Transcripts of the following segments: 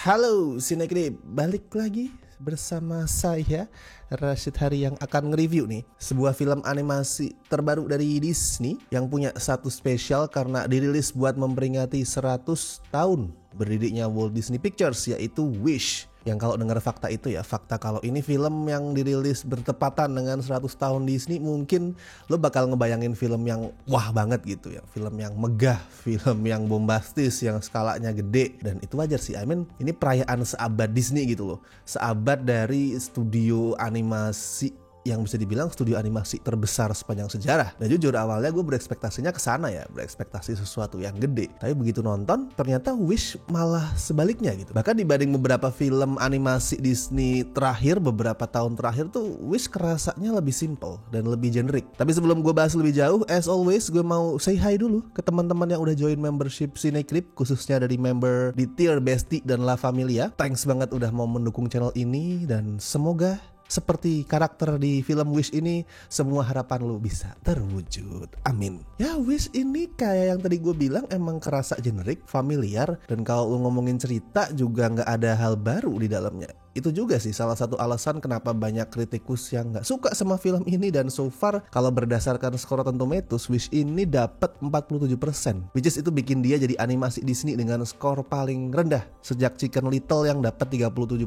Halo Sinegrip, balik lagi bersama saya Rashid Hari yang akan nge-review nih sebuah film animasi terbaru dari Disney yang punya satu spesial karena dirilis buat memperingati 100 tahun berdirinya Walt Disney Pictures, yaitu Wish. Yang kalau dengar fakta itu ya, fakta kalau ini film yang dirilis bertepatan dengan 100 tahun Disney, mungkin lo bakal ngebayangin film yang wah banget gitu ya, film yang megah, film yang bombastis, yang skalanya gede. Dan itu wajar sih, ini perayaan seabad Disney gitu loh, seabad dari studio animasi yang bisa dibilang studio animasi terbesar sepanjang sejarah. Dan jujur awalnya gue berekspektasinya ke sana ya, berekspektasi sesuatu yang gede. Tapi begitu nonton, ternyata Wish malah sebaliknya gitu. Bahkan dibanding beberapa film animasi Disney terakhir, beberapa tahun terakhir tuh Wish kerasanya lebih simple dan lebih generik. Tapi sebelum gue bahas lebih jauh, as always gue mau say hi dulu ke teman-teman yang udah join membership Sinegrip, khususnya dari member di tier Bestie dan La Familia. Thanks banget udah mau mendukung channel ini, dan semoga seperti karakter di film Wish ini, semua harapan lu bisa terwujud. Amin. Ya, Wish ini kayak yang tadi gue bilang, emang kerasa generik, familiar, dan kalau lu ngomongin cerita juga nggak ada hal baru di dalamnya. Itu juga sih salah satu alasan kenapa banyak kritikus yang nggak suka sama film ini. Dan so far kalau berdasarkan skor Rotten Tomatoes, Wish ini dapat 47%, which is itu bikin dia jadi animasi Disney dengan skor paling rendah sejak Chicken Little yang dapat 37%.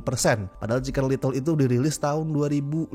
Padahal Chicken Little itu dirilis tahun 2005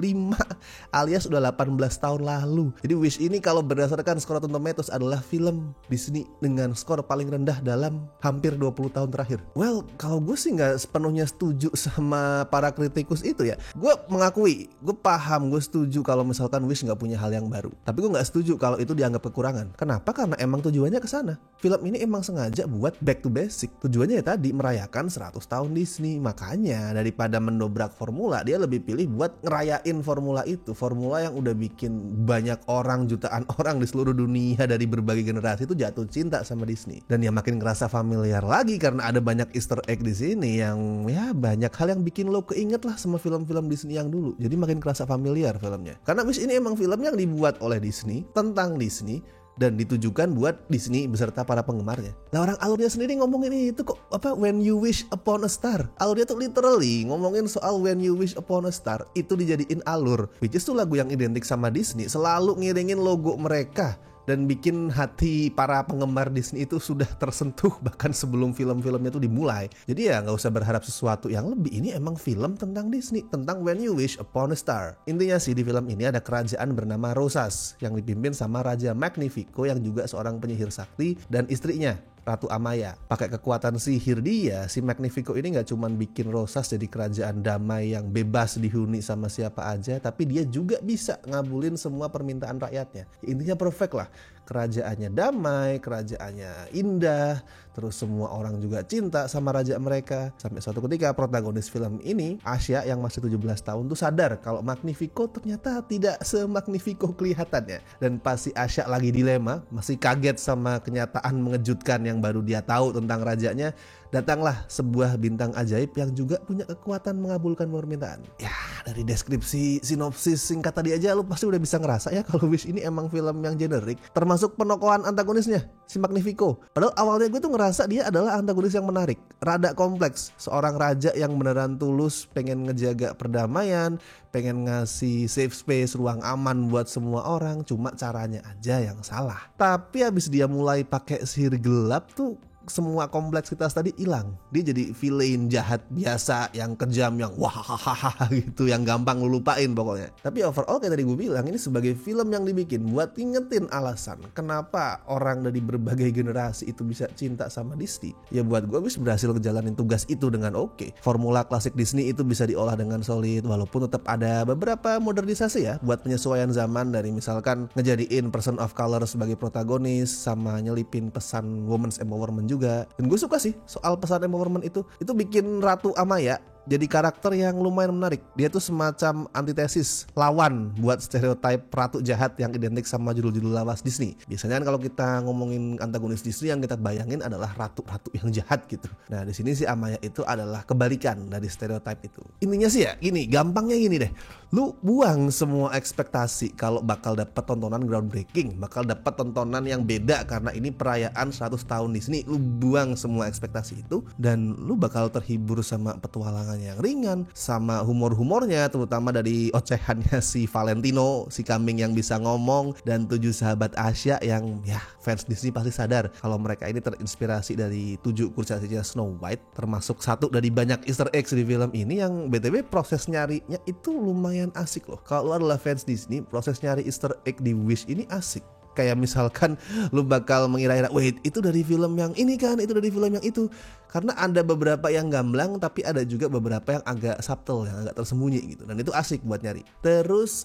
alias udah 18 tahun lalu. Jadi Wish ini kalau berdasarkan skor Rotten Tomatoes adalah film Disney dengan skor paling rendah dalam hampir 20 tahun terakhir. Well, kalau gue sih nggak sepenuhnya setuju sama para kritikus itu ya. Gue mengakui, gue paham, gue setuju kalau misalkan Wish nggak punya hal yang baru. Tapi gue nggak setuju kalau itu dianggap kekurangan. Kenapa? Karena emang tujuannya ke sana. Film ini emang sengaja buat back to basic. Tujuannya ya tadi merayakan 100 tahun Disney. Makanya daripada mendobrak formula, dia lebih pilih buat ngerayain formula itu. Formula yang udah bikin banyak orang, jutaan orang di seluruh dunia dari berbagai generasi itu jatuh cinta sama Disney. Dan ya makin ngerasa familiar lagi karena ada banyak Easter egg di sini yang ya banyak hal yang bikin lo keinget lah sama film-film Disney yang dulu. Jadi makin kerasa familiar filmnya. Karena Wish ini emang film yang dibuat oleh Disney, tentang Disney, dan ditujukan buat Disney beserta para penggemarnya. Nah, orang alurnya sendiri ngomongin itu kok When You Wish Upon a Star. Alurnya tuh literally ngomongin soal When You Wish Upon a Star. Itu dijadiin alur, which is tuh lagu yang identik sama Disney, selalu ngiringin logo mereka dan bikin hati para penggemar Disney itu sudah tersentuh bahkan sebelum film-filmnya itu dimulai. Jadi ya nggak usah berharap sesuatu yang lebih. Ini emang film tentang Disney, tentang When You Wish Upon a Star. Intinya sih di film ini ada kerajaan bernama Rosas yang dipimpin sama Raja Magnifico yang juga seorang penyihir sakti, dan istrinya Ratu Amaya. Pakai kekuatan sihir dia, si Magnifico ini gak cuman bikin Rosas jadi kerajaan damai yang bebas dihuni sama siapa aja, tapi dia juga bisa ngabulin semua permintaan rakyatnya. Intinya perfect lah. Kerajaannya damai, kerajaannya indah, terus semua orang juga cinta sama raja mereka. Sampai suatu ketika protagonis film ini, Asya yang masih 17 tahun tuh sadar kalau Magnifico ternyata tidak se-Magnifico kelihatannya. Dan pas si Asya lagi dilema, masih kaget sama kenyataan mengejutkan yang baru dia tahu tentang rajanya, datanglah sebuah bintang ajaib yang juga punya kekuatan mengabulkan permintaan. Ya, dari deskripsi sinopsis singkat tadi aja lu pasti udah bisa ngerasa ya kalau Wish ini emang film yang generik, termasuk penokohan antagonisnya, si Magnifico. Padahal awalnya gue tuh ngerasa dia adalah antagonis yang menarik, rada kompleks, seorang raja yang beneran tulus pengen ngejaga perdamaian, pengen ngasih safe space, ruang aman buat semua orang, cuma caranya aja yang salah. Tapi habis dia mulai pakai sihir gelap tuh, semua kompleksitas tadi hilang. Dia jadi villain jahat biasa yang kejam, yang wahahaha gitu, yang gampang lu lupain pokoknya. Tapi overall kayak tadi gue bilang, ini sebagai film yang dibikin buat ingetin alasan kenapa orang dari berbagai generasi itu bisa cinta sama Disney. Ya buat gue Wish berhasil ngejalanin tugas itu dengan oke. Formula klasik Disney itu bisa diolah dengan solid, walaupun tetap ada beberapa modernisasi ya buat penyesuaian zaman, dari misalkan ngejadiin person of color sebagai protagonis sama nyelipin pesan women's empowerment juga. Dan gue suka sih soal pesan empowerment itu bikin Ratu Amaya jadi karakter yang lumayan menarik. Dia tuh semacam antitesis, lawan buat stereotype ratu jahat yang identik sama judul-judul lawas Disney. Biasanya kan kalau kita ngomongin antagonis Disney yang kita bayangin adalah ratu-ratu yang jahat gitu. Nah di sini si Amaya itu adalah kebalikan dari stereotype itu. Intinya sih ya gini, gampangnya gini deh. lu buang semua ekspektasi kalau bakal dapat tontonan groundbreaking, bakal dapat tontonan yang beda karena ini perayaan 100 tahun Disney. Lu buang semua ekspektasi itu dan lu bakal terhibur sama petualangan yang ringan, sama humor-humornya, terutama dari ocehannya si Valentino, si kambing yang bisa ngomong, dan 7 sahabat Asia yang ya fans Disney pasti sadar kalau mereka ini terinspirasi dari 7 kurcacinya Snow White, termasuk satu dari banyak Easter eggs di film ini yang BTW proses nyarinya itu lumayan asik loh. Kalau lu adalah fans Disney, proses nyari Easter egg di Wish ini asik. Kayak misalkan lu bakal mengira-ira, wait itu dari film yang ini kan, itu dari film yang itu. Karena ada beberapa yang gamblang, tapi ada juga beberapa yang agak subtle, yang agak tersembunyi gitu. Dan itu asik buat nyari. Terus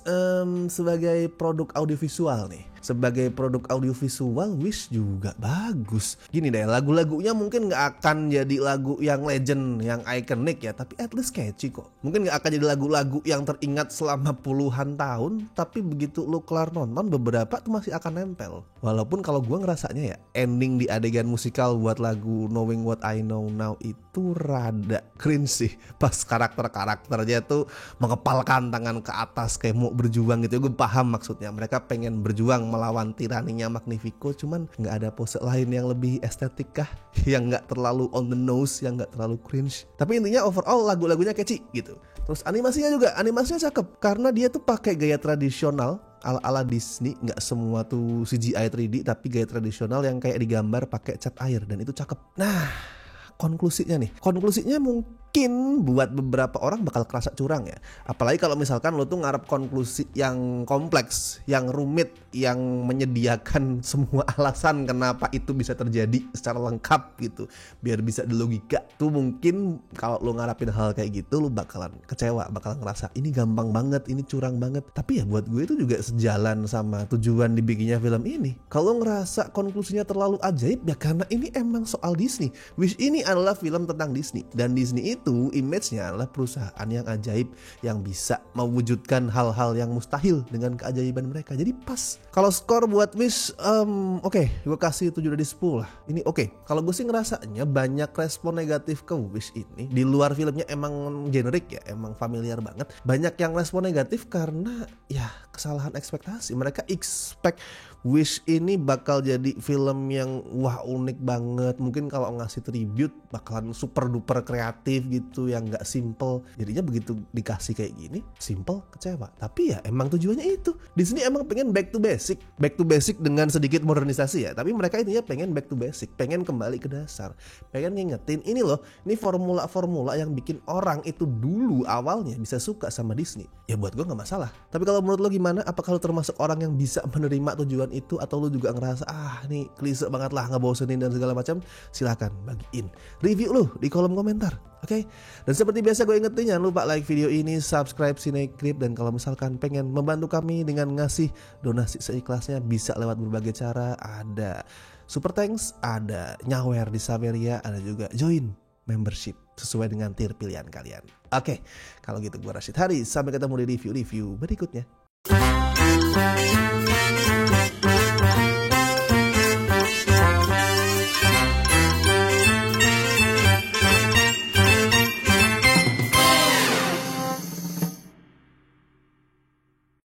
sebagai produk audiovisual nih, sebagai produk audiovisual Wish juga bagus. Gini deh, lagu-lagunya mungkin gak akan jadi lagu yang legend, yang ikonik ya, tapi at least catchy kok. Mungkin gak akan jadi lagu-lagu yang teringat selama puluhan tahun, tapi begitu lu kelar nonton, beberapa tuh masih akan nempel. Walaupun kalau gue ngerasanya ya, ending di adegan musikal buat lagu Knowing What I Know Now itu rada cringe sih. Pas karakter-karakternya tuh mengepalkan tangan ke atas kayak mau berjuang gitu. Gue paham maksudnya, mereka pengen berjuang melawan tiraninya Magnifico, cuman nggak ada pose lain yang lebih estetik kah? Yang nggak terlalu on the nose, yang nggak terlalu cringe. Tapi intinya overall lagu-lagunya catchy gitu. Terus animasinya juga, animasinya cakep karena dia tuh pakai gaya tradisional ala-ala Disney, nggak semua tuh CGI 3D, tapi gaya tradisional yang kayak digambar pakai cat air, dan itu cakep. Nah, konklusinya mungkin buat beberapa orang bakal kerasa curang ya. Apalagi kalau misalkan lo tuh ngarep konklusi yang kompleks, yang rumit, yang menyediakan semua alasan kenapa itu bisa terjadi secara lengkap gitu, biar bisa dilogika. Tuh mungkin kalau lo ngarapin hal kayak gitu, lo bakalan kecewa, bakalan ngerasa ini gampang banget, ini curang banget. Tapi ya buat gue itu juga sejalan sama tujuan dibikinnya film ini. Kalau ngerasa konklusinya terlalu ajaib ya karena ini emang soal Disney. Wish ini adalah film tentang Disney, dan Disney itu image-nya adalah perusahaan yang ajaib yang bisa mewujudkan hal-hal yang mustahil dengan keajaiban mereka. Jadi pas. Kalau skor buat Wish oke, gue kasih 7 dari 10 lah. Ini oke. Kalau gue sih ngerasanya banyak respon negatif ke Wish ini. Di luar filmnya emang generik ya, emang familiar banget. Banyak yang respon negatif karena ya kesalahan ekspektasi. Mereka expect Wish ini bakal jadi film yang wah unik banget. Mungkin kalau ngasih tribute bakalan super duper kreatif gitu, yang gak simple. Jadinya begitu dikasih kayak gini, simple, kecewa. Tapi ya emang tujuannya itu. Disney emang pengen back to basic. Back to basic dengan sedikit modernisasi ya. Tapi mereka intinya pengen back to basic, pengen kembali ke dasar, pengen ngingetin ini loh, ini formula-formula yang bikin orang itu dulu awalnya bisa suka sama Disney. Ya buat gue gak masalah. Tapi kalau menurut lo gimana? Apakah lo termasuk orang yang bisa menerima tujuan itu, atau lu juga ngerasa ini klise banget lah, ngebosenin dan segala macam? Silahkan bagiin review lu di kolom komentar, oke? Dan seperti biasa gue ingetin, jangan lupa like video ini, subscribe Cinecrip, dan kalau misalkan pengen membantu kami dengan ngasih donasi seikhlasnya bisa lewat berbagai cara. Ada super thanks, ada nyawer di Saveria, ada juga join membership sesuai dengan tier pilihan kalian. Oke, kalau gitu gue Rashid Hari, sampai ketemu di review berikutnya.